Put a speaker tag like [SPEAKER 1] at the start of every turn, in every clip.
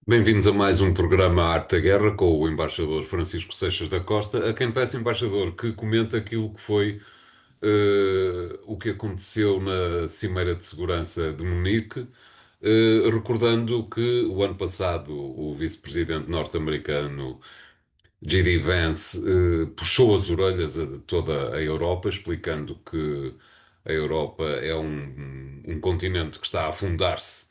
[SPEAKER 1] Bem-vindos a mais um programa Arte da Guerra com o embaixador Francisco Seixas da Costa, a quem peço, embaixador, que comente aquilo que foi o que aconteceu na Cimeira de Segurança de Munique, recordando que o ano passado o vice-presidente norte-americano J.D. Vance puxou as orelhas a toda a Europa, explicando que a Europa é um continente que está a afundar-se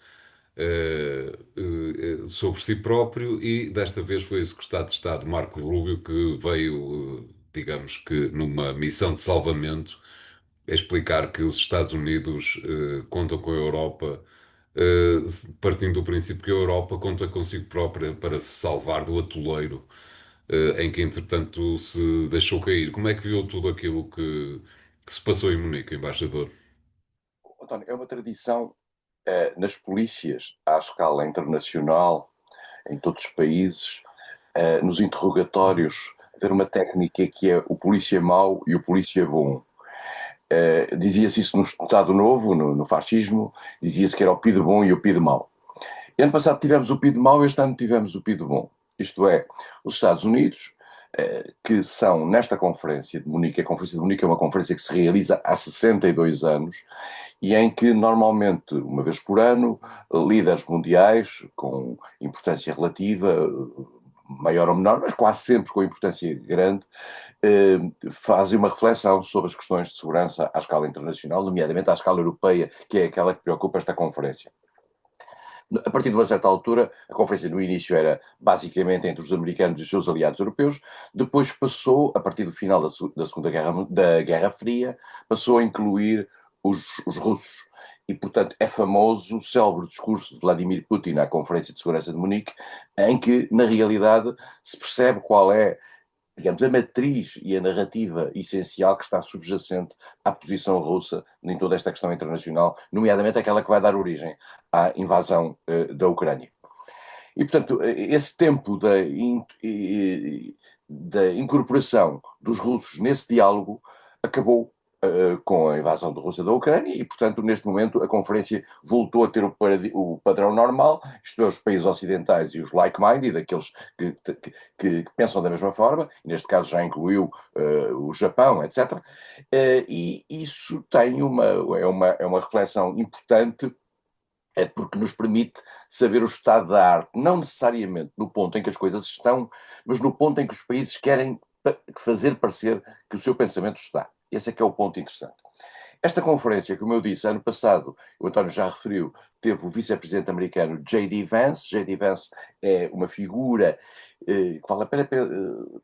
[SPEAKER 1] sobre si próprio, e desta vez foi o secretário de Estado Marco Rubio que veio, digamos que numa missão de salvamento, explicar que os Estados Unidos contam com a Europa, partindo do princípio que a Europa conta consigo própria para se salvar do atoleiro em que entretanto se deixou cair. Como é que viu tudo aquilo que se passou em Munique, embaixador?
[SPEAKER 2] António, é uma tradição nas polícias à escala internacional, em todos os países, nos interrogatórios, haver uma técnica que é o polícia mau e o polícia bom. Dizia-se isso no Estado Novo, no fascismo, dizia-se que era o PIDE bom e o PIDE mau. E ano passado tivemos o PIDE mau, este ano tivemos o PIDE bom. Isto é, os Estados Unidos, que são nesta conferência de Munique, a Conferência de Munique é uma conferência que se realiza há 62 anos, e em que normalmente, uma vez por ano, líderes mundiais com importância relativa, maior ou menor, mas quase sempre com importância grande, fazem uma reflexão sobre as questões de segurança à escala internacional, nomeadamente à escala europeia, que é aquela que preocupa esta conferência. A partir de uma certa altura, a conferência no início era basicamente entre os americanos e os seus aliados europeus, depois passou, a partir do final da Segunda Guerra, da Guerra Fria, passou a incluir os russos. E, portanto, é famoso o célebre discurso de Vladimir Putin à Conferência de Segurança de Munique, em que, na realidade, se percebe qual é, digamos, a matriz e a narrativa essencial que está subjacente à posição russa em toda esta questão internacional, nomeadamente aquela que vai dar origem à invasão da Ucrânia. E, portanto, esse tempo da incorporação dos russos nesse diálogo acabou com a invasão da Rússia da Ucrânia e, portanto, neste momento a conferência voltou a ter o padrão normal, isto é, os países ocidentais e os like-minded, aqueles que pensam da mesma forma, e neste caso já incluiu o Japão, etc. E isso tem uma reflexão importante, é porque nos permite saber o estado da arte, não necessariamente no ponto em que as coisas estão, mas no ponto em que os países querem fazer parecer que o seu pensamento está. Esse é que é o ponto interessante. Esta conferência, como eu disse, ano passado, o António já referiu, teve o vice-presidente americano J.D. Vance. J.D. Vance é uma figura que vale a pena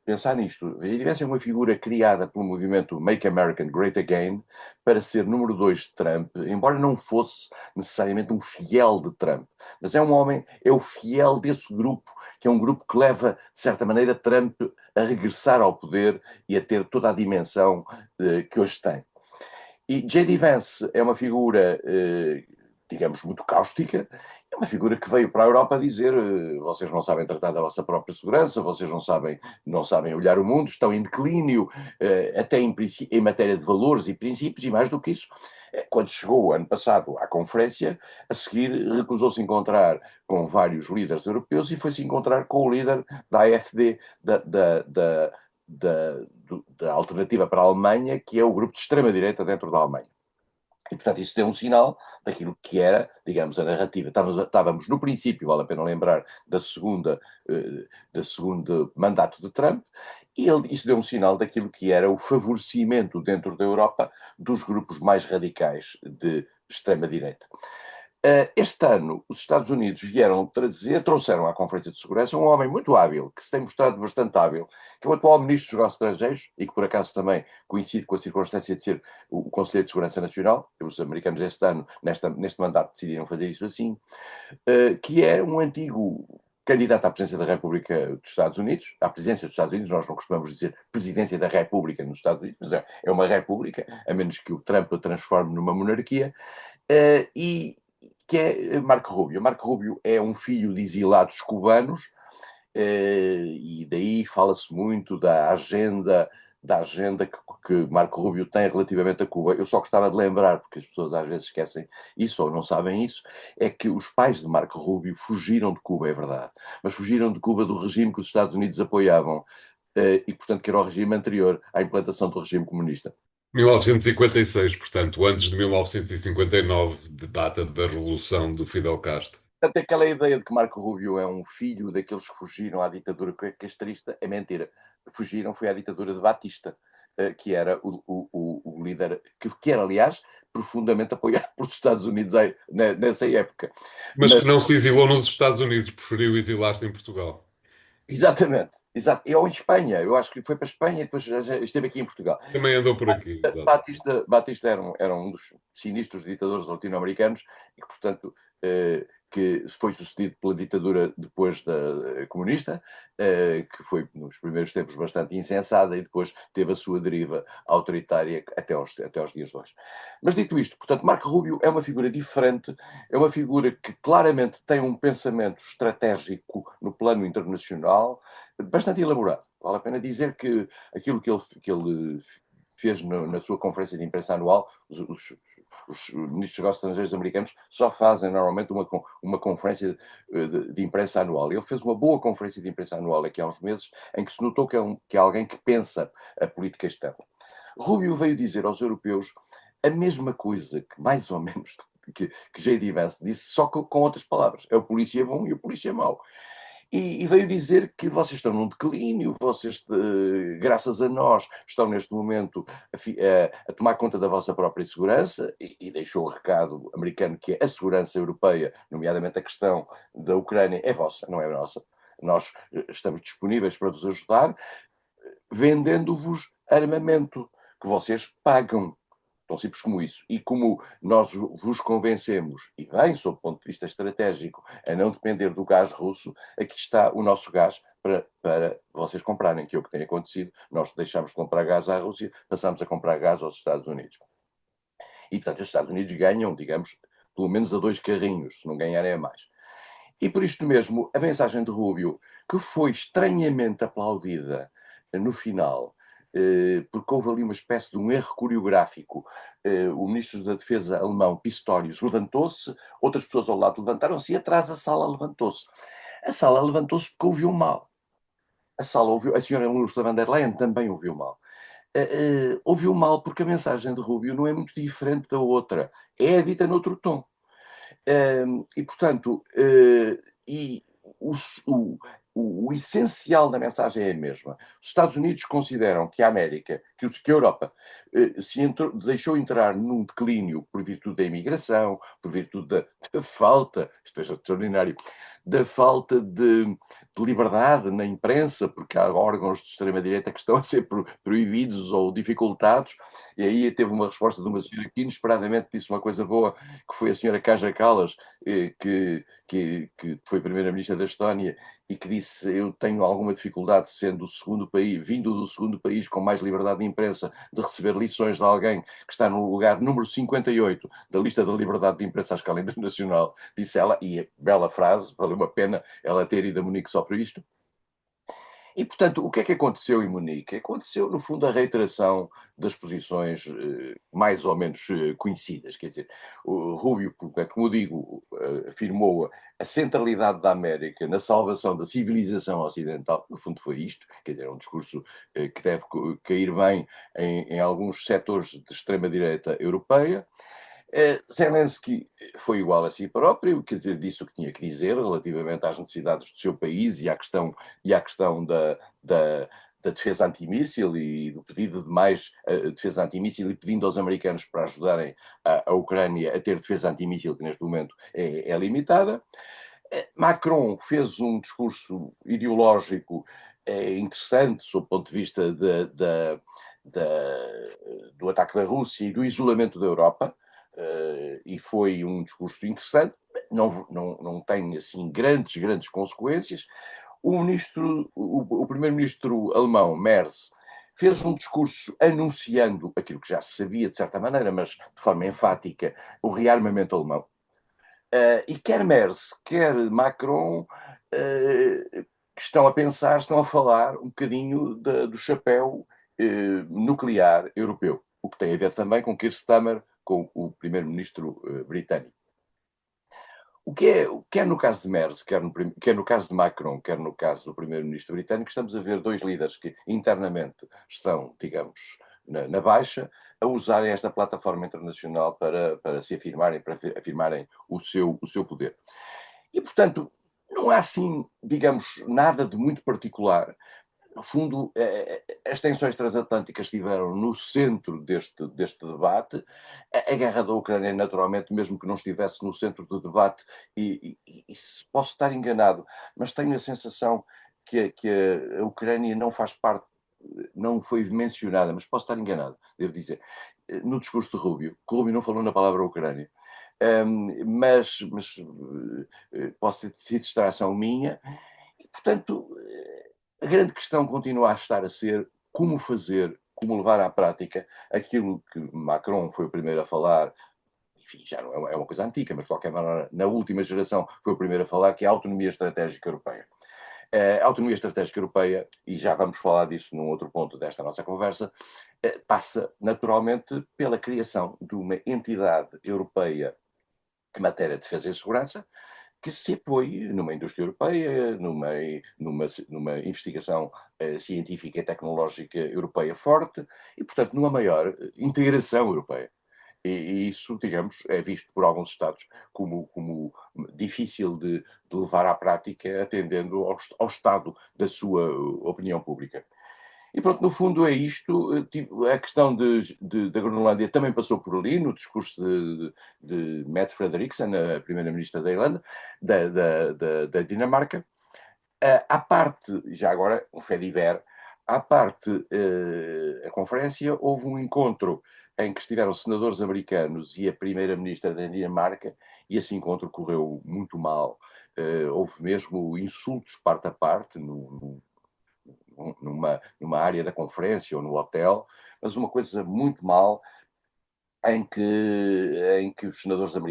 [SPEAKER 2] pensar nisto. J.D. Vance é uma figura criada pelo movimento Make America Great Again para ser número 2 de Trump, embora não fosse necessariamente um fiel de Trump. Mas é um homem, é o fiel desse grupo, que é um grupo que leva, de certa maneira, Trump a regressar ao poder e a ter toda a dimensão que hoje tem. E J.D. Vance é uma figura, digamos, muito cáustica, é uma figura que veio para a Europa dizer vocês não sabem tratar da vossa própria segurança, vocês não sabem olhar o mundo, estão em declínio, até em matéria de valores e princípios, e mais do que isso, quando chegou ano passado à conferência, a seguir recusou-se encontrar com vários líderes europeus e foi-se encontrar com o líder da AfD, da alternativa para a Alemanha, que é o grupo de extrema-direita dentro da Alemanha. E, portanto, isso deu um sinal daquilo que era, digamos, a narrativa. Estávamos no princípio, vale a pena lembrar, da segunda mandato de Trump, e isso deu um sinal daquilo que era o favorecimento dentro da Europa dos grupos mais radicais de extrema-direita. Este ano, os Estados Unidos trouxeram à Conferência de Segurança um homem muito hábil, que se tem mostrado bastante hábil, que é o atual Ministro dos Negócios Estrangeiros e que, por acaso, também coincide com a circunstância de ser o Conselheiro de Segurança Nacional. Os americanos, este ano, neste mandato, decidiram fazer isso assim, que é um antigo candidato à presidência da República dos Estados Unidos, à presidência dos Estados Unidos. Nós não costumamos dizer presidência da República nos Estados Unidos, mas é uma república, a menos que o Trump a transforme numa monarquia, e que é Marco Rubio. Marco Rubio é um filho de exilados cubanos, e daí fala-se muito da agenda da agenda que Marco Rubio tem relativamente a Cuba. Eu só gostava de lembrar, porque as pessoas às vezes esquecem isso ou não sabem isso, é que os pais de Marco Rubio fugiram de Cuba, é verdade, mas fugiram de Cuba do regime que os Estados Unidos apoiavam, e portanto que era o regime anterior à implantação do regime comunista.
[SPEAKER 1] 1956, portanto, antes de 1959, de data da Revolução do Fidel Castro.
[SPEAKER 2] Portanto, aquela ideia de que Marco Rubio é um filho daqueles que fugiram à ditadura castrista é mentira. Fugiram foi à ditadura de Batista, que era o líder, que era, aliás, profundamente apoiado pelos Estados Unidos nessa época.
[SPEAKER 1] Mas
[SPEAKER 2] Mas,
[SPEAKER 1] que não se exilou nos Estados Unidos, preferiu exilar-se em Portugal.
[SPEAKER 2] exatamente, exato. Eu em Espanha, eu acho que foi para a Espanha e depois já esteve aqui em Portugal.
[SPEAKER 1] Também andou por aqui, exato.
[SPEAKER 2] Batista era um dos sinistros ditadores latino-americanos e que, portanto, que foi sucedido pela ditadura depois da comunista, que foi nos primeiros tempos bastante insensada e depois teve a sua deriva autoritária até aos dias de hoje. Mas dito isto, portanto, Marco Rubio é uma figura diferente, é uma figura que claramente tem um pensamento estratégico no plano internacional bastante elaborado. Vale a pena dizer que aquilo que ele fez na sua conferência de imprensa anual, os ministros dos negócios estrangeiros americanos só fazem normalmente uma conferência de imprensa anual. Ele fez uma boa conferência de imprensa anual aqui há uns meses, em que se notou que é alguém que pensa a política externa. Rubio veio dizer aos europeus a mesma coisa que, mais ou menos, que J.D. Vance disse, só com outras palavras. É o polícia bom e o polícia mau. E veio dizer que vocês estão num declínio, vocês, graças a nós, estão neste momento a tomar conta da vossa própria segurança, e deixou o recado americano que a segurança europeia, nomeadamente a questão da Ucrânia, é vossa, não é nossa. Nós estamos disponíveis para vos ajudar, vendendo-vos armamento que vocês pagam. Tão simples como isso. E como nós vos convencemos, e bem, sob o ponto de vista estratégico, a não depender do gás russo, aqui está o nosso gás para vocês comprarem, que é o que tem acontecido. Nós deixamos de comprar gás à Rússia, passamos a comprar gás aos Estados Unidos. E, portanto, os Estados Unidos ganham, digamos, pelo menos a 2 carrinhos, se não ganharem a mais. E por isto mesmo, a mensagem de Rubio, que foi estranhamente aplaudida no final, porque houve ali uma espécie de um erro coreográfico. O ministro da Defesa alemão, Pistorius, levantou-se, outras pessoas ao lado levantaram-se e atrás a sala levantou-se. A sala levantou-se porque ouviu mal. A sala ouviu, a senhora Ursula von der Leyen também ouviu mal. Ouviu mal porque a mensagem de Rubio não é muito diferente da outra. É dita noutro tom. E, portanto, e o, o, o essencial da mensagem é a mesma. Os Estados Unidos consideram que a América, que a Europa, deixou entrar num declínio por virtude da imigração, por virtude da falta, isto é extraordinário, da falta de liberdade na imprensa, porque há órgãos de extrema-direita que estão a ser proibidos ou dificultados, e aí teve uma resposta de uma senhora que inesperadamente disse uma coisa boa, que foi a senhora Kaja Kallas, que foi primeira-ministra da Estónia, e que disse: eu tenho alguma dificuldade, sendo o segundo país, vindo do segundo país com mais liberdade de imprensa, de receber lições de alguém que está no lugar número 58 da lista da liberdade de imprensa à escala internacional, disse ela, e bela frase, valeu a pena ela ter ido a Munique só por isto. E, portanto, o que é que aconteceu em Munique? Aconteceu, no fundo, a reiteração das posições mais ou menos conhecidas. Quer dizer, o Rubio, como digo, afirmou a centralidade da América na salvação da civilização ocidental. No fundo, foi isto. Quer dizer, é um discurso que deve cair bem em alguns setores de extrema-direita europeia. Zelensky foi igual a si próprio, quer dizer, disse o que tinha que dizer relativamente às necessidades do seu país e à questão da defesa antimíssil e do pedido de mais defesa antimíssil e pedindo aos americanos para ajudarem a Ucrânia a ter defesa antimíssil, que neste momento é limitada. Macron fez um discurso ideológico interessante, sob o ponto de vista do ataque da Rússia e do isolamento da Europa. E foi um discurso interessante, não tem assim grandes consequências. O primeiro-ministro alemão, Merz, fez um discurso anunciando aquilo que já se sabia, de certa maneira, mas de forma enfática, o rearmamento alemão. E quer Merz, quer Macron, estão a pensar, estão a falar um bocadinho do chapéu nuclear europeu, o que tem a ver também com Keir Starmer, com o primeiro-ministro britânico. Quer no caso de Merz, quer no caso de Macron, quer no caso do primeiro-ministro britânico, estamos a ver dois líderes que internamente estão, digamos, na baixa, a usarem esta plataforma internacional para se afirmarem, para afirmarem o seu poder. E, portanto, não há assim, digamos, nada de muito particular. No fundo, as tensões transatlânticas estiveram no centro deste debate. A guerra da Ucrânia, naturalmente, mesmo que não estivesse no centro do debate, e posso estar enganado, mas tenho a sensação que a Ucrânia não faz parte, não foi mencionada, mas posso estar enganado, devo dizer, no discurso de Rubio, que Rubio não falou na palavra Ucrânia. Mas posso ter sido distração minha, e, portanto, a grande questão continua a estar a ser como fazer, como levar à prática aquilo que Macron foi o primeiro a falar, enfim, já não é uma coisa antiga, mas de qualquer maneira, na última geração foi o primeiro a falar, que é a autonomia estratégica europeia. A autonomia estratégica europeia, e já vamos falar disso num outro ponto desta nossa conversa, passa naturalmente pela criação de uma entidade europeia em matéria de defesa e segurança, que se apoie numa indústria europeia, numa investigação científica e tecnológica europeia forte e, portanto, numa maior integração europeia. E isso, digamos, é visto por alguns Estados como difícil de levar à prática, atendendo ao estado da sua opinião pública. E pronto, no fundo é isto. A questão da Groenlândia também passou por ali, no discurso de Mette Frederiksen, a primeira-ministra da Irlanda, da Dinamarca. À parte, já agora, um fait divers, à parte a conferência, houve um encontro em que estiveram senadores americanos e a primeira-ministra da Dinamarca, e esse encontro correu muito mal. Houve mesmo insultos parte a parte, numa área da conferência ou no hotel, mas uma coisa muito mal, em que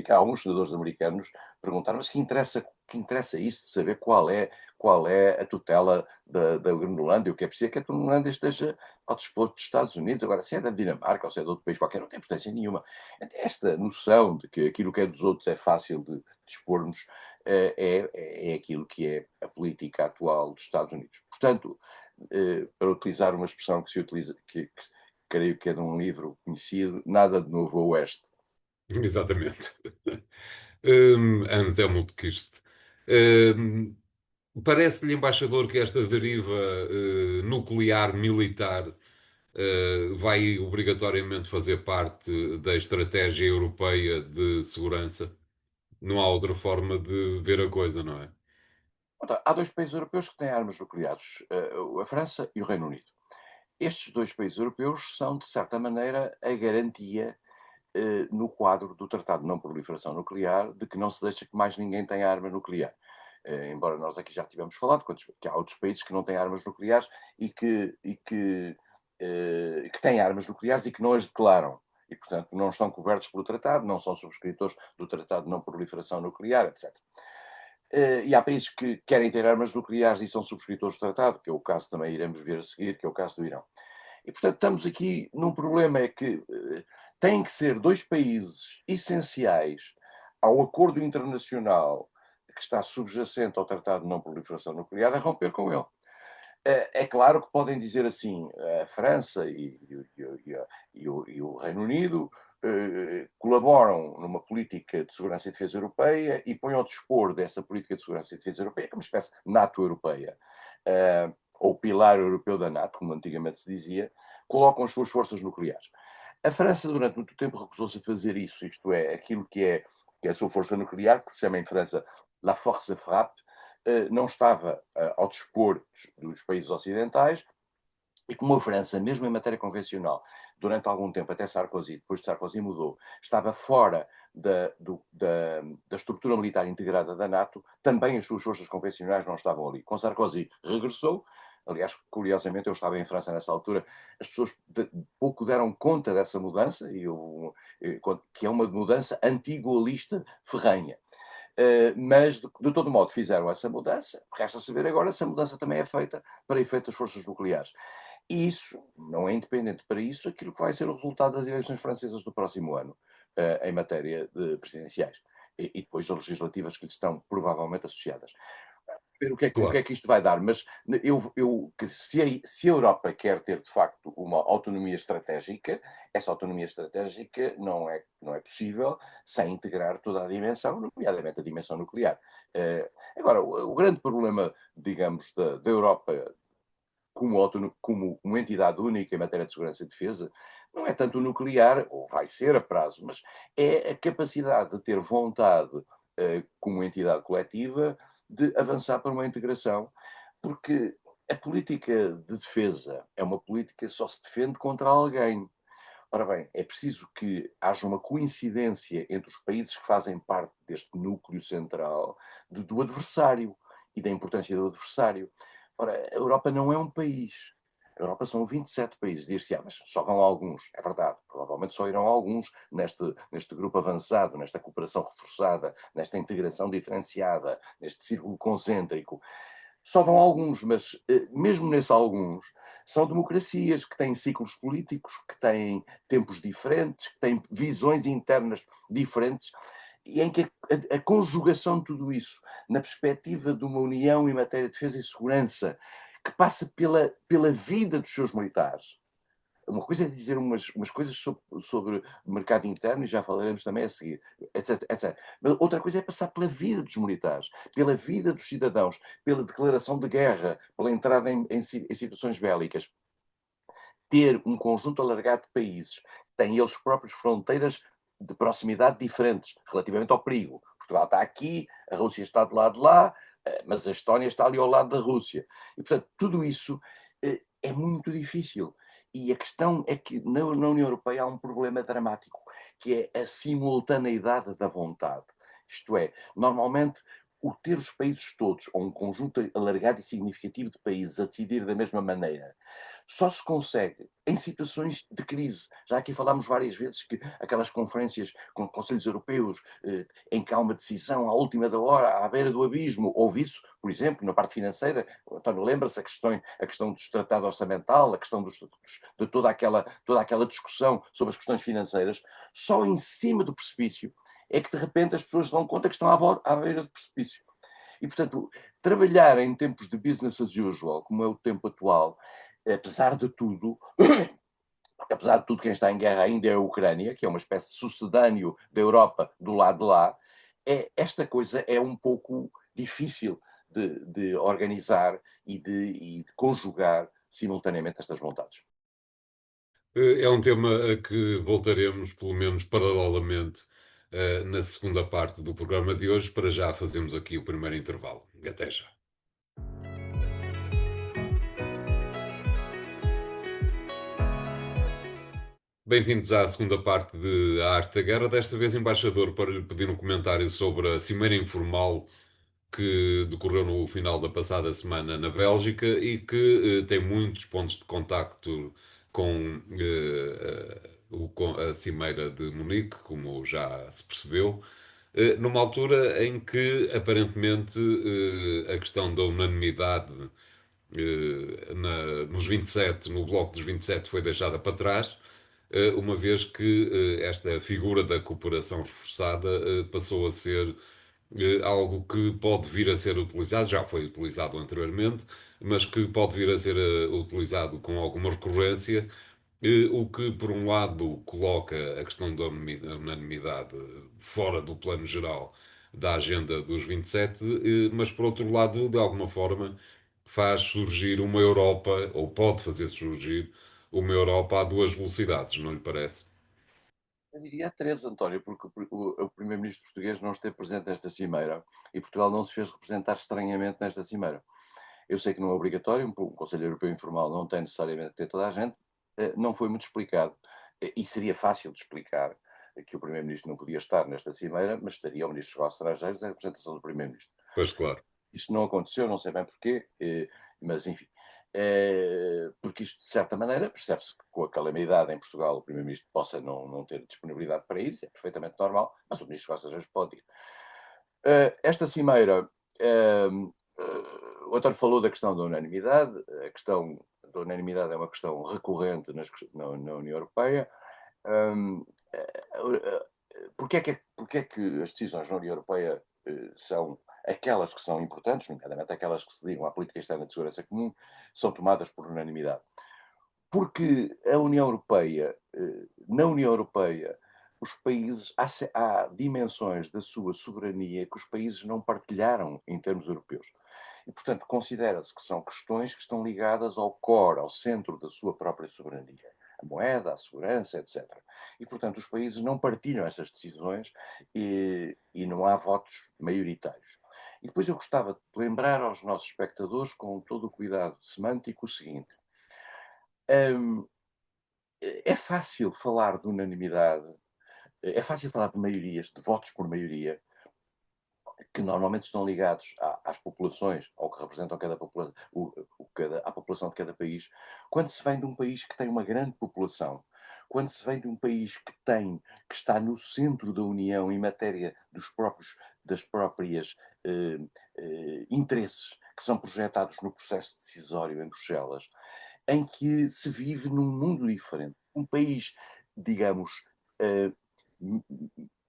[SPEAKER 2] alguns senadores americanos perguntaram, mas que interessa isso de saber qual é a tutela da Groenlândia, o que é preciso é que a Groenlândia esteja ao dispor dos Estados Unidos. Agora, se é da Dinamarca ou se é de outro país qualquer, não tem importância nenhuma. Esta noção de que aquilo que é dos outros é fácil de dispormos é aquilo que é a política atual dos Estados Unidos. Portanto, para utilizar uma expressão que se utiliza, que creio que é de um livro conhecido, Nada de Novo a Oeste.
[SPEAKER 1] Exatamente. Anselmo de Kist. Parece-lhe, embaixador, que esta deriva nuclear militar vai obrigatoriamente fazer parte da estratégia europeia de segurança? Não há outra forma de ver a coisa, não é?
[SPEAKER 2] Há dois países europeus que têm armas nucleares, a França e o Reino Unido. Estes dois países europeus são, de certa maneira, a garantia, no quadro do Tratado de Não Proliferação Nuclear, de que não se deixa que mais ninguém tenha arma nuclear. Embora nós aqui já tivemos falado que há outros países que não têm armas nucleares que têm armas nucleares e que não as declaram. E, portanto, não estão cobertos pelo tratado, não são subscritores do Tratado de Não Proliferação Nuclear, etc. E há países que querem ter armas nucleares e são subscritores do tratado, que é o caso também iremos ver a seguir, que é o caso do Irão. E, portanto, estamos aqui num problema, é que têm que ser dois países essenciais ao acordo internacional que está subjacente ao Tratado de Não Proliferação Nuclear a romper com ele. É claro que podem dizer assim, a França e o Reino Unido colaboram numa política de segurança e defesa europeia e põem ao dispor dessa política de segurança e defesa europeia, que é uma espécie de NATO europeia, ou pilar europeu da NATO, como antigamente se dizia, colocam as suas forças nucleares. A França, durante muito tempo, recusou-se a fazer isso, isto é, aquilo que é a sua força nuclear, que se chama em França La Force Frappe, não estava ao dispor dos países ocidentais, e como a França, mesmo em matéria convencional, durante algum tempo, até Sarkozy, depois de Sarkozy mudou, estava fora da estrutura militar integrada da NATO, também as suas forças convencionais não estavam ali. Com Sarkozy regressou, aliás, curiosamente, eu estava em França nessa altura, as pessoas pouco deram conta dessa mudança, que é uma mudança anti-golista ferrenha. Mas, de todo modo, fizeram essa mudança. Resta saber agora se a mudança também é feita para efeito das forças nucleares. E isso não é independente para isso aquilo que vai ser o resultado das eleições francesas do próximo ano, em matéria de presidenciais. E depois das legislativas que lhe estão provavelmente associadas. Ver o que
[SPEAKER 1] Claro.
[SPEAKER 2] é que isto vai dar, mas quer dizer, se a Europa quer ter de facto uma autonomia estratégica, essa autonomia estratégica não é possível sem integrar toda a dimensão, nomeadamente a dimensão nuclear. Agora, o grande problema, digamos, da Europa como uma entidade única em matéria de segurança e defesa, não é tanto o nuclear, ou vai ser a prazo, mas é a capacidade de ter vontade, como entidade coletiva, de avançar para uma integração, porque a política de defesa é uma política que só se defende contra alguém. Ora bem, é preciso que haja uma coincidência entre os países que fazem parte deste núcleo central do adversário e da importância do adversário. Ora, a Europa não é um país. A Europa são 27 países. Dir-se, mas só vão alguns. É verdade, provavelmente só irão alguns neste grupo avançado, nesta cooperação reforçada, nesta integração diferenciada, neste círculo concêntrico. Só vão alguns, mas mesmo nesses alguns, são democracias que têm ciclos políticos, que têm tempos diferentes, que têm visões internas diferentes, e em que a conjugação de tudo isso, na perspectiva de uma união em matéria de defesa e segurança, que passa pela vida dos seus militares, uma coisa é dizer umas coisas sobre o mercado interno, e já falaremos também a seguir, etc, etc. Mas outra coisa é passar pela vida dos militares, pela vida dos cidadãos, pela declaração de guerra, pela entrada em situações bélicas. Ter um conjunto alargado de países que têm eles próprios fronteiras de proximidade diferentes relativamente ao perigo. Portugal está aqui, a Rússia está do lado de lá, mas a Estónia está ali ao lado da Rússia. E, portanto, tudo isso é muito difícil. E a questão é que na União Europeia há um problema dramático, que é a simultaneidade da vontade. Isto é, normalmente, o ter os países todos, ou um conjunto alargado e significativo de países a decidir da mesma maneira, só se consegue em situações de crise. Já aqui falámos várias vezes que aquelas conferências com conselhos europeus, em que há uma decisão à última da hora, à beira do abismo, houve isso, por exemplo, na parte financeira. António, lembra-se a questão do tratado orçamental, a questão de toda aquela discussão sobre as questões financeiras. Só em cima do precipício é que de repente as pessoas dão conta que estão à beira do precipício. E, portanto, trabalhar em tempos de business as usual, como é o tempo atual, apesar de tudo, porque apesar de tudo quem está em guerra ainda é a Ucrânia, que é uma espécie de sucedâneo da Europa do lado de lá, esta coisa é um pouco difícil de organizar e de conjugar simultaneamente estas vontades.
[SPEAKER 1] É um tema a que voltaremos, pelo menos paralelamente, na segunda parte do programa de hoje. Para já fazemos aqui o primeiro intervalo. Até já. Bem-vindos à segunda parte de A Arte da Guerra. Desta vez, embaixador, para lhe pedir um comentário sobre a cimeira informal que decorreu no final da passada semana na Bélgica e que tem muitos pontos de contacto com com a Cimeira de Munique, como já se percebeu, numa altura em que aparentemente a questão da unanimidade nos 27, no bloco dos 27, foi deixada para trás, uma vez que esta figura da cooperação reforçada passou a ser algo que pode vir a ser utilizado, já foi utilizado anteriormente, mas que pode vir a ser utilizado com alguma recorrência, o que, por um lado, coloca a questão da unanimidade fora do plano geral da agenda dos 27, mas, por outro lado, de alguma forma, faz surgir uma Europa, ou pode fazer surgir uma Europa a duas velocidades, não lhe parece?
[SPEAKER 2] Eu diria a três, António, porque o primeiro-ministro português não esteve presente nesta cimeira e Portugal não se fez representar estranhamente nesta cimeira. Eu sei que não é obrigatório, um Conselho Europeu informal não tem necessariamente de ter toda a gente, não foi muito explicado. E seria fácil de explicar que o Primeiro-Ministro não podia estar nesta cimeira, mas estaria o Ministro dos Negócios Estrangeiros em representação do Primeiro-Ministro.
[SPEAKER 1] Pois claro.
[SPEAKER 2] Isto não aconteceu, não sei bem porquê, mas enfim. Porque isto, de certa maneira, percebe-se que com a calamidade em Portugal o Primeiro-Ministro possa não ter disponibilidade para ir, isso é perfeitamente normal, mas o Ministro dos Negócios Estrangeiros pode ir. Esta cimeira, o António falou da questão da unanimidade, a questão da unanimidade é uma questão recorrente na União Europeia. Hum, Porque é que as decisões na União Europeia são aquelas que são importantes, nomeadamente aquelas que se ligam à política externa de segurança comum, são tomadas por unanimidade? Porque a União Europeia, na União Europeia, os países, há dimensões da sua soberania que os países não partilharam em termos europeus. E, portanto, considera-se que são questões que estão ligadas ao core, ao centro da sua própria soberania. A moeda, a segurança, etc. E, portanto, os países não partilham essas decisões e não há votos maioritários. E depois eu gostava de lembrar aos nossos espectadores, com todo o cuidado semântico, o seguinte. É fácil falar de unanimidade, é fácil falar de maiorias, de votos por maioria, que normalmente estão ligados às populações, ao que representam a população de cada país, quando se vem de um país que tem uma grande população, quando se vem de um país que está no centro da União em matéria das próprias interesses que são projetados no processo decisório em Bruxelas, em que se vive num mundo diferente. Um país, digamos,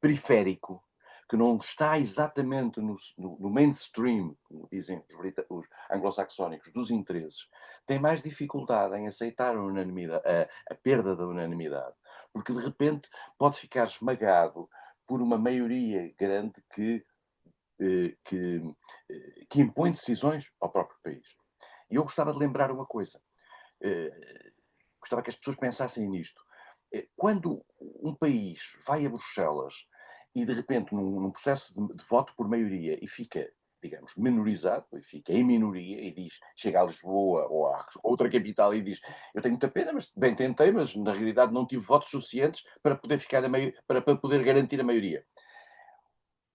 [SPEAKER 2] periférico, que não está exatamente no mainstream, como dizem os anglo-saxónicos, dos interesses, tem mais dificuldade em aceitar a perda da unanimidade, porque de repente pode ficar esmagado por uma maioria grande que impõe decisões ao próprio país. E eu gostava de lembrar uma coisa. Gostava que as pessoas pensassem nisto. Quando um país vai a Bruxelas e, de repente, num processo de voto por maioria e fica, digamos, minorizado, e fica em minoria e diz, chega a Lisboa ou a outra capital e diz, eu tenho muita pena, mas bem tentei, mas na realidade não tive votos suficientes para poder para poder garantir a maioria.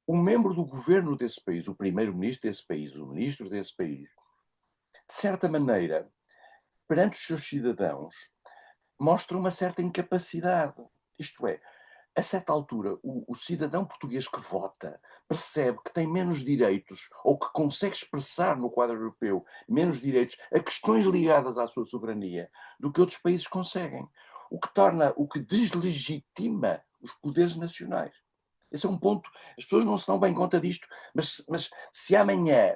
[SPEAKER 2] Um membro do governo desse país, o primeiro-ministro desse país, o ministro desse país, de certa maneira, perante os seus cidadãos, mostra uma certa incapacidade. Isto é, a certa altura, o cidadão português que vota percebe que tem menos direitos, ou que consegue expressar no quadro europeu menos direitos a questões ligadas à sua soberania, do que outros países conseguem. O que deslegitima os poderes nacionais. Esse é um ponto, as pessoas não se dão bem conta disto, mas se amanhã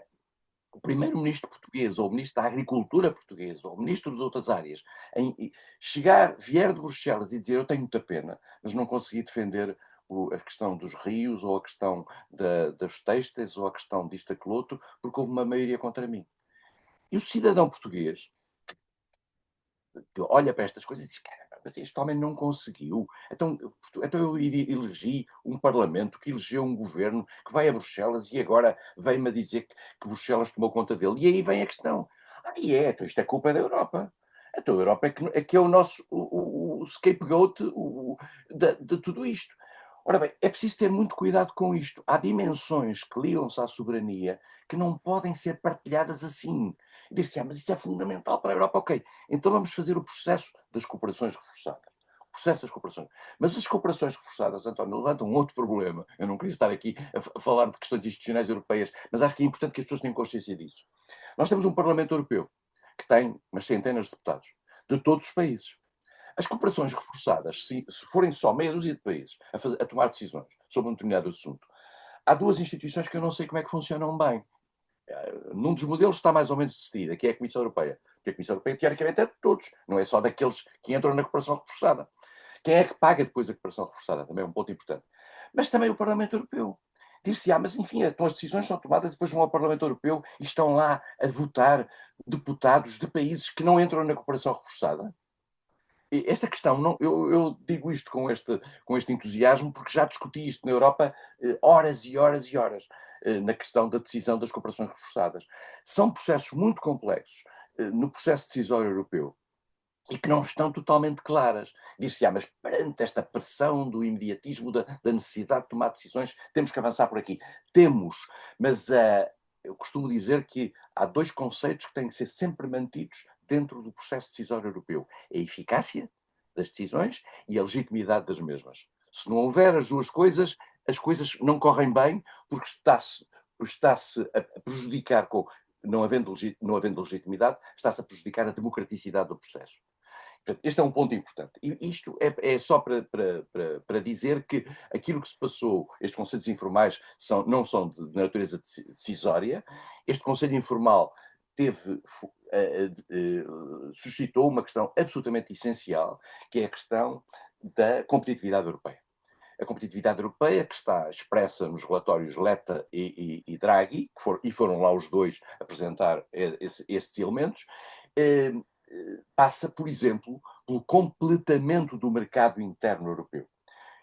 [SPEAKER 2] o primeiro-ministro português, ou o ministro da Agricultura português, ou o ministro de outras áreas, vier de Bruxelas e dizer eu tenho muita pena, mas não consegui defender a questão dos rios, ou a questão das têxteis, ou a questão disto, aquilo outro, porque houve uma maioria contra mim. E o cidadão português que olha para estas coisas e diz, caramba, mas este homem não conseguiu. Então eu elegi um parlamento que elegeu um governo que vai a Bruxelas e agora vem-me dizer que Bruxelas tomou conta dele. E aí vem a questão. Então isto é culpa da Europa. Então a Europa é que é o nosso o scapegoat de tudo isto. Ora bem, é preciso ter muito cuidado com isto. Há dimensões que ligam-se à soberania que não podem ser partilhadas assim. Diz-se, mas isso é fundamental para a Europa. Ok, então vamos fazer o processo das cooperações reforçadas. O processo das cooperações. Mas as cooperações reforçadas, António, levantam um outro problema. Eu não queria estar aqui a falar de questões institucionais europeias, mas acho que é importante que as pessoas tenham consciência disso. Nós temos um Parlamento Europeu que tem umas centenas de deputados de todos os países. As cooperações reforçadas, se forem só meia dúzia de países a tomar decisões sobre um determinado assunto, há duas instituições que eu não sei como é que funcionam bem. Num dos modelos está mais ou menos decidida, que é a Comissão Europeia. Porque a Comissão Europeia, teoricamente, é de todos, não é só daqueles que entram na cooperação reforçada. Quem é que paga depois a cooperação reforçada? Também é um ponto importante. Mas também o Parlamento Europeu. Diz-se, mas enfim, então as decisões são tomadas, depois vão ao Parlamento Europeu e estão lá a votar deputados de países que não entram na cooperação reforçada. Esta questão, não, eu digo isto com este entusiasmo, porque já discuti isto na Europa horas e horas e horas, na questão da decisão das cooperações reforçadas. São processos muito complexos no processo decisório europeu e que não estão totalmente claras. Diz-se, mas perante esta pressão do imediatismo, da necessidade de tomar decisões, temos que avançar por aqui. Temos, mas eu costumo dizer que há dois conceitos que têm que ser sempre mantidos dentro do processo decisório europeu: a eficácia das decisões e a legitimidade das mesmas. Se não houver as coisas não correm bem, porque está-se a prejudicar não havendo legitimidade, está-se a prejudicar a democraticidade do processo. Portanto, este é um ponto importante. E isto é só para dizer que aquilo que se passou, estes conselhos informais não são de natureza decisória. Este conselho informal suscitou uma questão absolutamente essencial, que é a questão da competitividade europeia. A competitividade europeia, que está expressa nos relatórios Letta e Draghi, e foram lá os dois apresentar estes elementos, passa, por exemplo, pelo completamento do mercado interno europeu.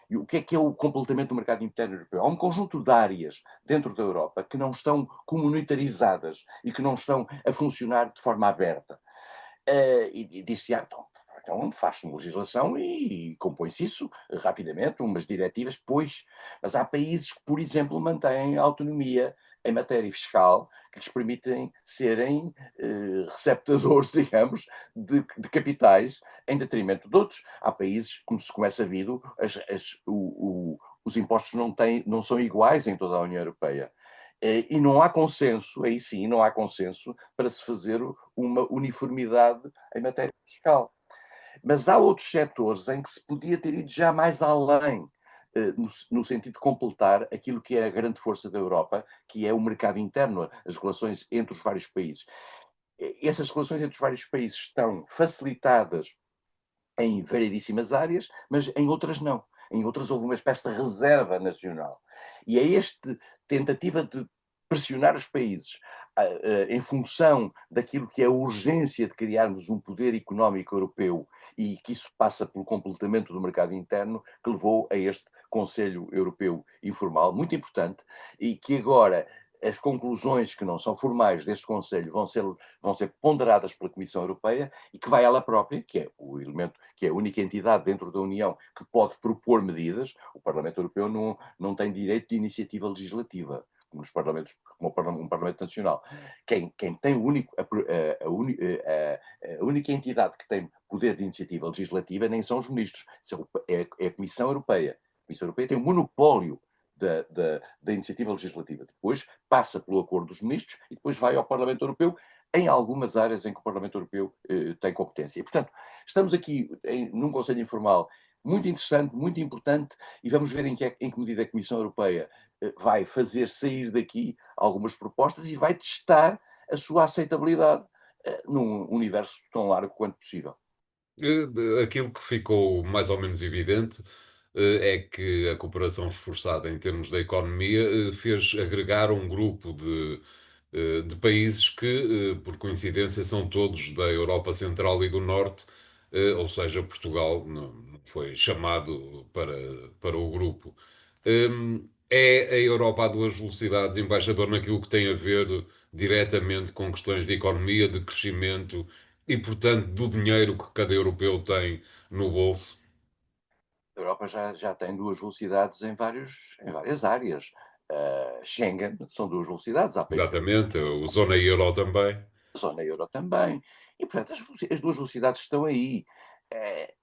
[SPEAKER 2] E o que é o completamento do mercado interno europeu? Há um conjunto de áreas dentro da Europa que não estão comunitarizadas e que não estão a funcionar de forma aberta. E disse, então faz-se uma legislação e compõe-se isso rapidamente, umas diretivas, mas há países que, por exemplo, mantêm a autonomia em matéria fiscal, que lhes permitem serem receptadores, digamos, de capitais, em detrimento de outros. Há países, como é sabido, os impostos não são iguais em toda a União Europeia. E não há consenso, aí sim, não há consenso para se fazer uma uniformidade em matéria fiscal. Mas há outros setores em que se podia ter ido já mais além, no sentido de completar aquilo que é a grande força da Europa, que é o mercado interno, as relações entre os vários países. Essas relações entre os vários países estão facilitadas em variedíssimas áreas, mas em outras não. Em outras houve uma espécie de reserva nacional. E é esta tentativa de pressionar os países em função daquilo que é a urgência de criarmos um poder económico europeu e que isso passa pelo completamento do mercado interno, que levou a este Conselho Europeu informal, muito importante, e que agora as conclusões que não são formais deste Conselho vão ser ponderadas pela Comissão Europeia e que vai ela própria, que é o elemento, que é a única entidade dentro da União que pode propor medidas. O Parlamento Europeu não tem direito de iniciativa legislativa, como os parlamentos, como um Parlamento Nacional. Quem tem a única entidade que tem poder de iniciativa legislativa nem são os ministros, é a Comissão Europeia. A Comissão Europeia tem um monopólio da iniciativa legislativa. Depois passa pelo acordo dos ministros e depois vai ao Parlamento Europeu em algumas áreas em que o Parlamento Europeu tem competência. E, portanto, estamos aqui num Conselho Informal muito interessante, muito importante, e vamos ver em que medida a Comissão Europeia vai fazer sair daqui algumas propostas e vai testar a sua aceitabilidade num universo tão largo quanto possível.
[SPEAKER 1] Aquilo que ficou mais ou menos evidente é que a cooperação reforçada em termos da economia fez agregar um grupo de países que, por coincidência, são todos da Europa Central e do Norte, ou seja, Portugal não foi chamado para o grupo. É a Europa a duas velocidades, embaixador, naquilo que tem a ver diretamente com questões de economia, de crescimento e, portanto, do dinheiro que cada europeu tem no bolso.
[SPEAKER 2] A Europa já tem duas velocidades em várias áreas. Schengen são duas velocidades, há países
[SPEAKER 1] Exatamente, a zona euro também.
[SPEAKER 2] da zona euro também. E, portanto, as duas velocidades estão aí. Eh,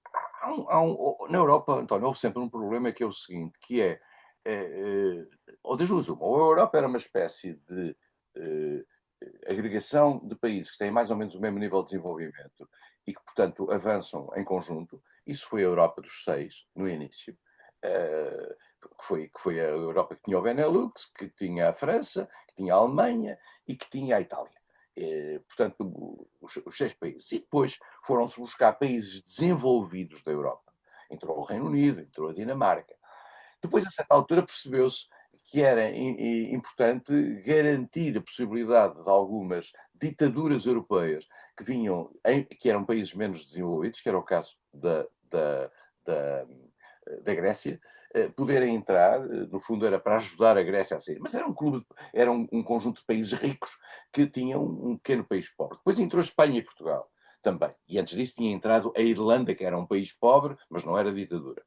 [SPEAKER 2] na Europa, António, houve sempre um problema que é o seguinte, que é, ou das duas uma, ou a Europa era uma espécie de eh, agregação de países que têm mais ou menos o mesmo nível de desenvolvimento e que, portanto, avançam em conjunto. Isso foi a Europa dos seis, no início. Que foi a Europa que tinha o Benelux, que tinha a França, que tinha a Alemanha e que tinha a Itália. Portanto, os seis países. E depois foram-se buscar países desenvolvidos da Europa. Entrou o Reino Unido, entrou a Dinamarca. Depois, a certa altura, percebeu-se que era importante garantir a possibilidade de algumas ditaduras europeias que eram países menos desenvolvidos, que era o caso da Grécia, poderem entrar. No fundo, era para ajudar a Grécia a sair. Mas era era um conjunto de países ricos que tinham um pequeno país pobre. Depois entrou Espanha e Portugal também. E antes disso tinha entrado a Irlanda, que era um país pobre, mas não era ditadura.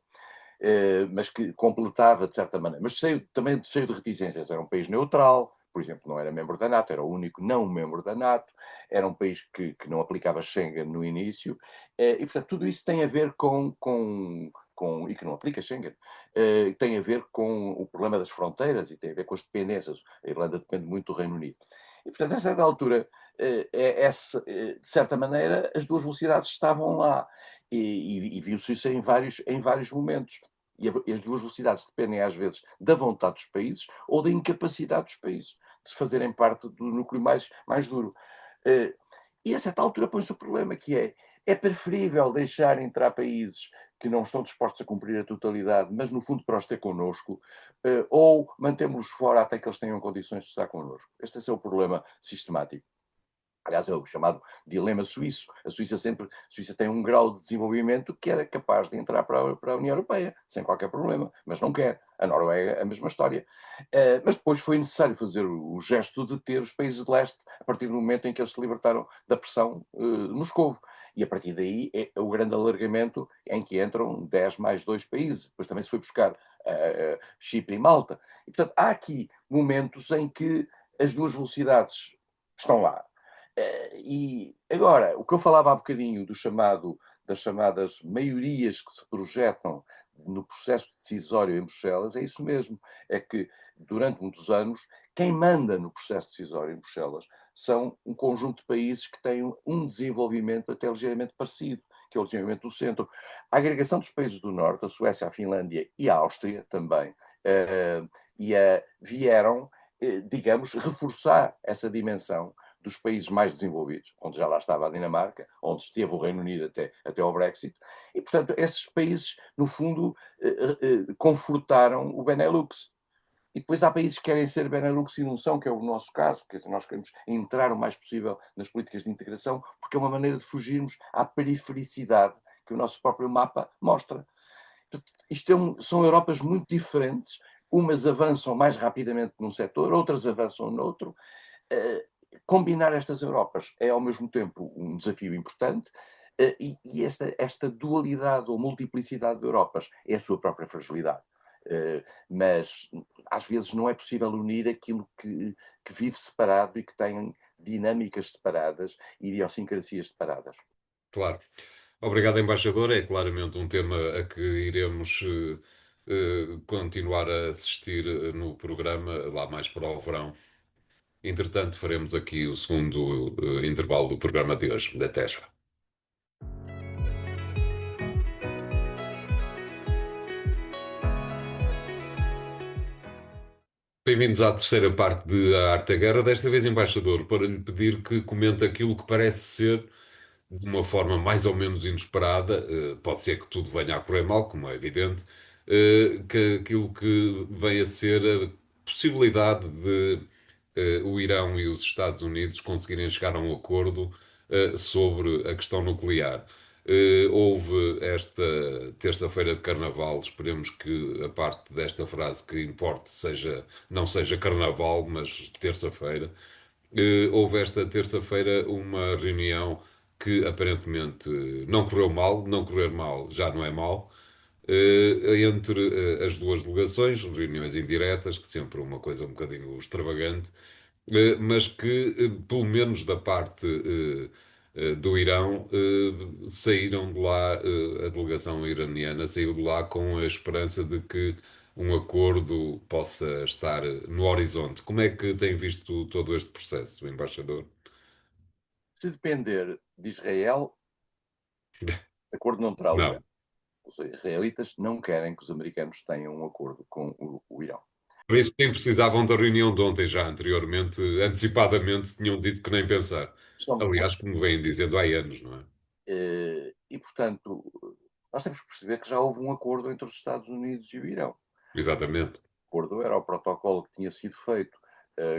[SPEAKER 2] Mas que completava de certa maneira. Mas também cheio de reticências. Era um país neutral, por exemplo, não era membro da NATO, era o único não membro da NATO, era um país que não aplicava Schengen no início, e portanto tudo isso tem a ver e que não aplica Schengen, tem a ver com o problema das fronteiras e tem a ver com as dependências. A Irlanda depende muito do Reino Unido. E, portanto, a certa altura, de certa maneira, as duas velocidades estavam lá. E viu-se isso em vários momentos. E as duas velocidades dependem, às vezes, da vontade dos países ou da incapacidade dos países de fazerem parte do núcleo mais duro. Eh, e a certa altura põe-se o problema que é preferível deixar entrar países que não estão dispostos a cumprir a totalidade, mas no fundo para os ter connosco, ou mantemos-los fora até que eles tenham condições de estar connosco. Este é o problema sistemático. Aliás, é o chamado dilema suíço. A Suíça tem um grau de desenvolvimento que era capaz de entrar para a União Europeia, sem qualquer problema, mas não quer. A Noruega, a mesma história. Mas depois foi necessário fazer o gesto de ter os países de leste, a partir do momento em que eles se libertaram da pressão Moscovo. E a partir daí é o grande alargamento em que entram 10 mais 2 países. Depois também se foi buscar Chipre e Malta. E, portanto, há aqui momentos em que as duas velocidades estão lá. E agora, o que eu falava há bocadinho das chamadas maiorias que se projetam no processo decisório em Bruxelas, é isso mesmo. É que, durante muitos anos, quem manda no processo decisório em Bruxelas são um conjunto de países que têm um desenvolvimento até ligeiramente parecido, que é o desenvolvimento do centro. A agregação dos países do Norte, a Suécia, a Finlândia e a Áustria também, vieram, digamos, reforçar essa dimensão dos países mais desenvolvidos, onde já lá estava a Dinamarca, onde esteve o Reino Unido até ao Brexit, e, portanto, esses países, no fundo, confortaram o Benelux. E depois há países que querem ser Benelux e não são, que é o nosso caso, quer dizer, nós queremos entrar o mais possível nas políticas de integração, porque é uma maneira de fugirmos à perifericidade que o nosso próprio mapa mostra. São Europas muito diferentes, umas avançam mais rapidamente num setor, outras avançam noutro, combinar estas Europas é ao mesmo tempo um desafio importante e esta dualidade ou multiplicidade de Europas é a sua própria fragilidade. Mas às vezes não é possível unir aquilo que vive separado e que tem dinâmicas separadas e idiosincrasias separadas.
[SPEAKER 1] Claro. Obrigado, embaixador. É claramente um tema a que iremos continuar a assistir no programa, lá mais para o verão. Entretanto, faremos aqui o segundo intervalo do programa de hoje. Até já. Bem-vindos à terceira parte de A Arte da Guerra. Desta vez, embaixador, para lhe pedir que comente aquilo que parece ser, de uma forma mais ou menos inesperada, pode ser que tudo venha a correr mal, como é evidente, que aquilo que vem a ser a possibilidade de o Irão e os Estados Unidos conseguirem chegar a um acordo sobre a questão nuclear. Houve esta terça-feira de Carnaval, esperemos que a parte desta frase que importe não seja Carnaval, mas terça-feira. Houve esta terça-feira uma reunião que aparentemente não correu mal, não correr mal já não é mal, entre as duas delegações, reuniões indiretas, que sempre é uma coisa um bocadinho extravagante, mas que, pelo menos da parte do Irão, saíram de lá, a delegação iraniana saiu de lá com a esperança de que um acordo possa estar no horizonte. Como é que tem visto todo este processo, embaixador?
[SPEAKER 2] Se depender de Israel, acordo não terá lugar.
[SPEAKER 1] Não.
[SPEAKER 2] Os israelitas não querem que os americanos tenham um acordo com o Irão.
[SPEAKER 1] Por isso nem precisavam da reunião de ontem já anteriormente, antecipadamente tinham dito que nem pensar.
[SPEAKER 2] Estão,
[SPEAKER 1] Aliás, como vêm dizendo há anos, não é?
[SPEAKER 2] portanto, nós temos que perceber que já houve um acordo entre os Estados Unidos e o Irão.
[SPEAKER 1] Exatamente.
[SPEAKER 2] O acordo era o protocolo que tinha sido feito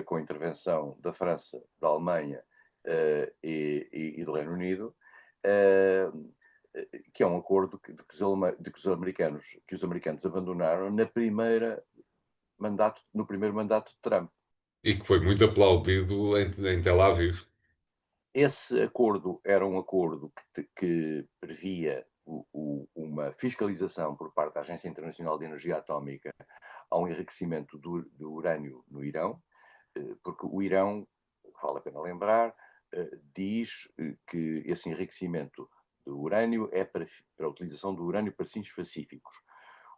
[SPEAKER 2] com a intervenção da França, da Alemanha e do Reino Unido, que é um acordo de que os americanos abandonaram no primeiro mandato de Trump.
[SPEAKER 1] E que foi muito aplaudido em Tel Aviv.
[SPEAKER 2] Esse acordo era um acordo que previa uma fiscalização por parte da Agência Internacional de Energia Atómica ao enriquecimento do urânio no Irão, porque o Irão, vale a pena lembrar, diz que esse enriquecimento do urânio é para a utilização do urânio para fins pacíficos.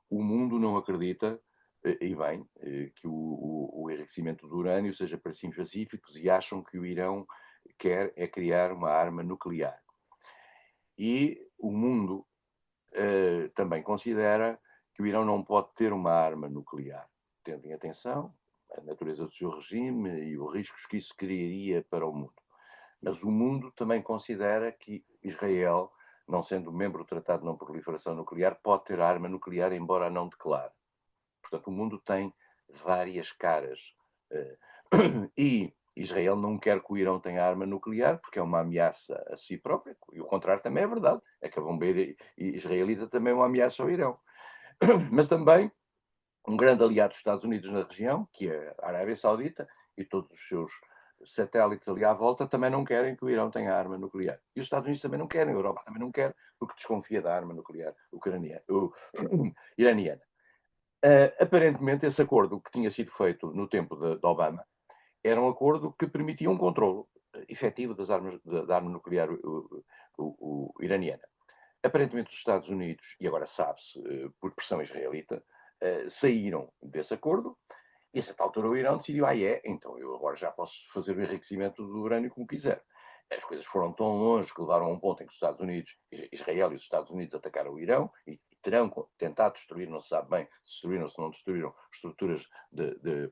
[SPEAKER 2] O mundo não acredita, e bem, que o enriquecimento do urânio seja para fins pacíficos e acham que o Irão quer é criar uma arma nuclear. E o mundo também considera que o Irão não pode ter uma arma nuclear, tendo em atenção a natureza do seu regime e os riscos que isso criaria para o mundo. Mas o mundo também considera que Israel, não sendo membro do Tratado de Não Proliferação Nuclear, pode ter arma nuclear, embora a não declare. Portanto, o mundo tem várias caras. E Israel não quer que o Irão tenha arma nuclear, porque é uma ameaça a si própria, e o contrário também é verdade. É que a bombeira israelita também é uma ameaça ao Irão. Mas também um grande aliado dos Estados Unidos na região, que é a Arábia Saudita, e todos os seus satélites ali à volta também não querem que o Irão tenha arma nuclear. E os Estados Unidos também não querem, a Europa também não quer, porque desconfia da arma nuclear iraniana. Aparentemente, esse acordo que tinha sido feito no tempo de Obama era um acordo que permitia um controle efetivo da arma nuclear iraniana. Aparentemente, os Estados Unidos, e agora sabe-se por pressão israelita, saíram desse acordo e a certa altura o Irão decidiu, então eu agora já posso fazer o enriquecimento do urânio como quiser. As coisas foram tão longe que levaram a um ponto em que os Estados Unidos, Israel e os Estados Unidos atacaram o Irão e terão tentado destruir, não se sabe bem se destruíram ou se não destruíram, estruturas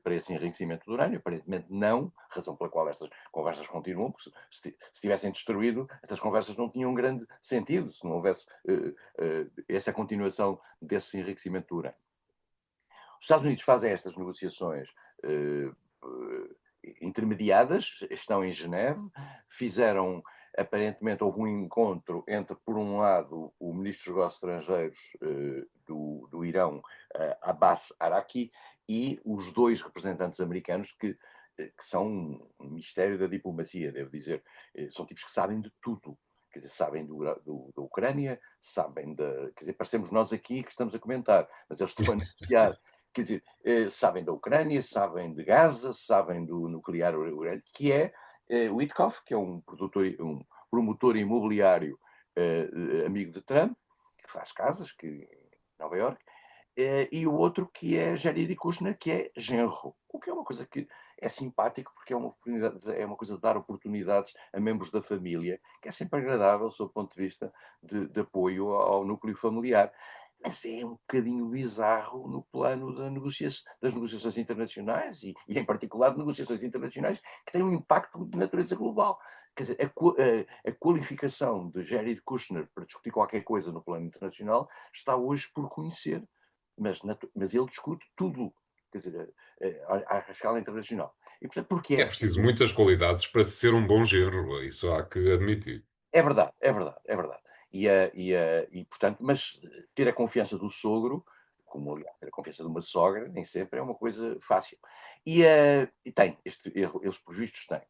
[SPEAKER 2] para esse enriquecimento do urânio. Aparentemente não, razão pela qual estas conversas continuam, porque se tivessem destruído, estas conversas não tinham grande sentido, se não houvesse essa continuação desse enriquecimento do urânio. Os Estados Unidos fazem estas negociações intermediadas, estão em Geneve, fizeram, aparentemente houve um encontro entre, por um lado, o ministro dos Negócios Estrangeiros do Irão, Abbas Araqi, e os dois representantes americanos que são um mistério da diplomacia, devo dizer. São tipos que sabem de tudo. Quer dizer, sabem da Ucrânia, sabem quer dizer, parecemos nós aqui que estamos a comentar, mas eles estão a negociar. Quer dizer, sabem da Ucrânia, sabem de Gaza, sabem do nuclear urânio, que é Witkoff, que é um promotor imobiliário amigo de Trump, que faz casas em Nova Iorque, e o outro que é Jared Kushner, que é genro. O que é uma coisa que é simpático, porque é uma coisa de dar oportunidades a membros da família, que é sempre agradável, sob o ponto de vista de apoio ao núcleo familiar. Mas é um bocadinho bizarro no plano das negociações internacionais e, em particular, de negociações internacionais que têm um impacto de natureza global. Quer dizer, a qualificação de Jared Kushner para discutir qualquer coisa no plano internacional está hoje por conhecer, mas ele discute tudo, quer dizer, à escala internacional. E, portanto, porque
[SPEAKER 1] É preciso muitas qualidades para ser um bom genro, isso há que admitir.
[SPEAKER 2] é verdade, é verdade, é verdade. Portanto, mas ter a confiança do sogro, como aliás, ter a confiança de uma sogra, nem sempre é uma coisa fácil. E tem, eles por vistos têm.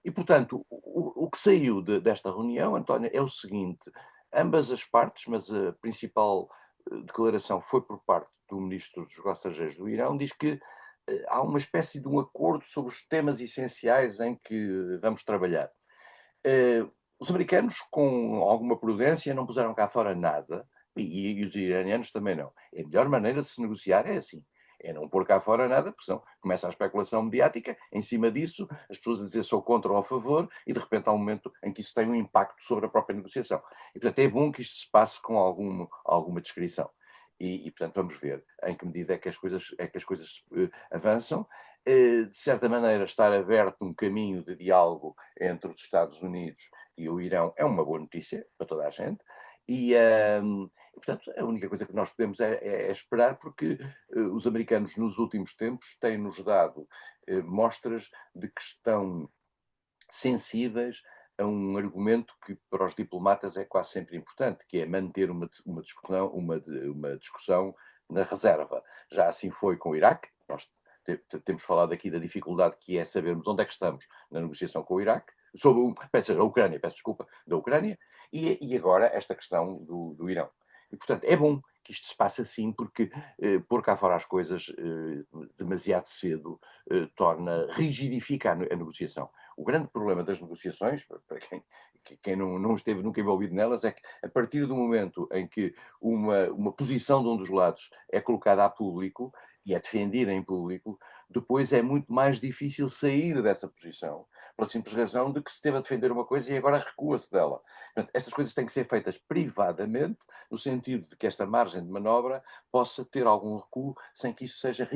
[SPEAKER 2] E, portanto, o que saiu desta reunião, António, é o seguinte: ambas as partes, mas a principal declaração foi por parte do ministro dos Negócios Estrangeiros do Irão, diz que há uma espécie de um acordo sobre os temas essenciais em que vamos trabalhar. Os americanos, com alguma prudência, não puseram cá fora nada, e os iranianos também não. A melhor maneira de se negociar é assim. É não pôr cá fora nada, porque senão começa a especulação mediática, em cima disso, as pessoas a dizer sou contra ou a favor, e de repente há um momento em que isso tem um impacto sobre a própria negociação. E portanto é bom que isto se passe com alguma descrição. Portanto vamos ver em que medida é que as coisas avançam. De certa maneira, estar aberto um caminho de diálogo entre os Estados Unidos e o Irão é uma boa notícia para toda a gente. Portanto, a única coisa que nós podemos é esperar, porque os americanos, nos últimos tempos, têm-nos dado mostras de que estão sensíveis a um argumento que para os diplomatas é quase sempre importante, que é manter uma discussão na reserva. Já assim foi com o Iraque. Nós temos falado aqui da dificuldade que é sabermos onde é que estamos na negociação com o Iraque, a Ucrânia, da Ucrânia, e agora esta questão do Irão. E, portanto, é bom que isto se passe assim, porque pôr cá fora as coisas demasiado cedo rigidifica a negociação. o grande problema das negociações, para quem não esteve nunca envolvido nelas, é que a partir do momento em que uma posição de um dos lados é colocada a público e é defendida em público, depois é muito mais difícil sair dessa posição, pela simples razão de que se esteve a defender uma coisa e agora recua-se dela. Portanto, estas coisas têm que ser feitas privadamente, no sentido de que esta margem de manobra possa ter algum recuo sem que isso seja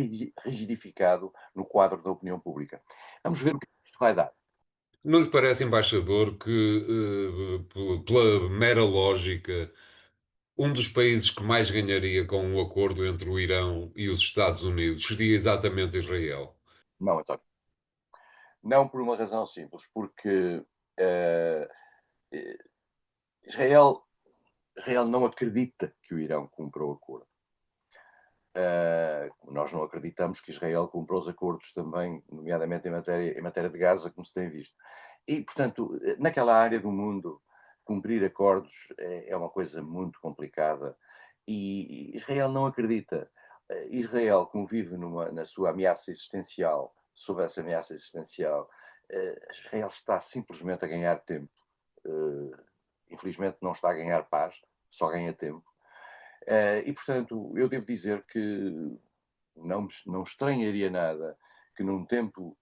[SPEAKER 2] rigidificado no quadro da opinião pública. Vamos ver o que isto vai dar.
[SPEAKER 1] Não lhe parece, embaixador, que, pela mera lógica, um dos países que mais ganharia com um acordo entre o Irão e os Estados Unidos seria exatamente Israel?
[SPEAKER 2] Não, António. Não por uma razão simples, porque uh, Israel, Israel não acredita que o Irão cumpra o acordo. Nós não acreditamos que Israel cumpra os acordos também, nomeadamente em matéria de Gaza, como se tem visto. E, portanto, naquela área do mundo, cumprir acordos é uma coisa muito complicada e Israel não acredita. Israel, como vive na sua ameaça existencial, sob essa ameaça existencial, Israel está simplesmente a ganhar tempo. Infelizmente não está a ganhar paz, só ganha tempo. E, portanto, eu devo dizer que não estranharia nada que num tempo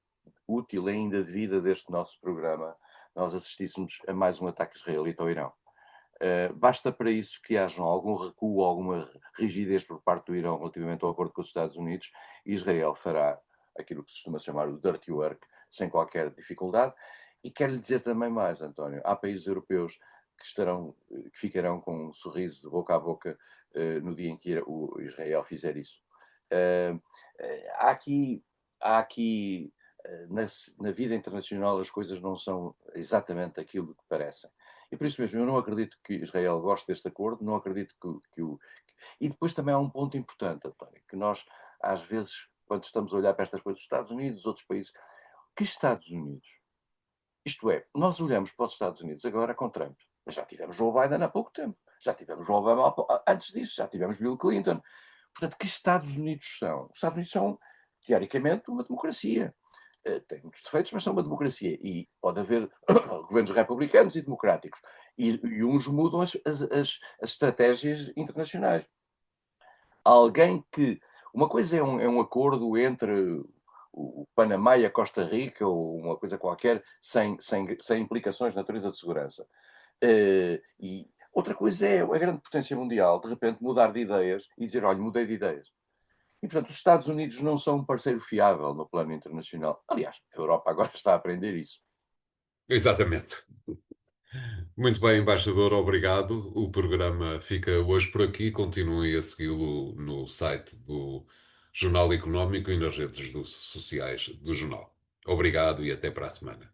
[SPEAKER 2] útil ainda de vida deste nosso programa nós assistíssemos a mais um ataque israelita ao Irão. Basta para isso que haja algum recuo, alguma rigidez por parte do Irão relativamente ao acordo com os Estados Unidos, e Israel fará aquilo que se costuma chamar o dirty work sem qualquer dificuldade. E quero lhe dizer também mais, António, há países europeus que ficarão com um sorriso de boca a boca no dia em que o Israel fizer isso. Há aqui, na vida internacional as coisas não são exatamente aquilo que parecem. E por isso mesmo, eu não acredito que Israel goste deste acordo, não acredito que o. E depois também há um ponto importante, António, que nós, às vezes, quando estamos a olhar para estas coisas, os Estados Unidos, outros países, que Estados Unidos? Isto é, nós olhamos para os Estados Unidos agora com Trump, mas já tivemos Joe Biden há pouco tempo, já tivemos o Obama antes disso, já tivemos Bill Clinton. Portanto, que Estados Unidos são? Os Estados Unidos são, teoricamente, uma democracia. Tem muitos defeitos, mas são uma democracia. E pode haver governos republicanos e democráticos. E uns mudam as estratégias internacionais. Alguém que. Uma coisa é um acordo entre o Panamá e a Costa Rica, ou uma coisa qualquer, sem implicações de natureza de segurança. E outra coisa é a grande potência mundial, de repente mudar de ideias e dizer: olha, mudei de ideias. E, portanto, os Estados Unidos não são um parceiro fiável no plano internacional. Aliás, a Europa agora está a aprender isso.
[SPEAKER 1] Exatamente. Muito bem, embaixador, obrigado. O programa fica hoje por aqui. Continuem a segui-lo no site do Jornal Económico e nas redes sociais do jornal. Obrigado e até para a semana.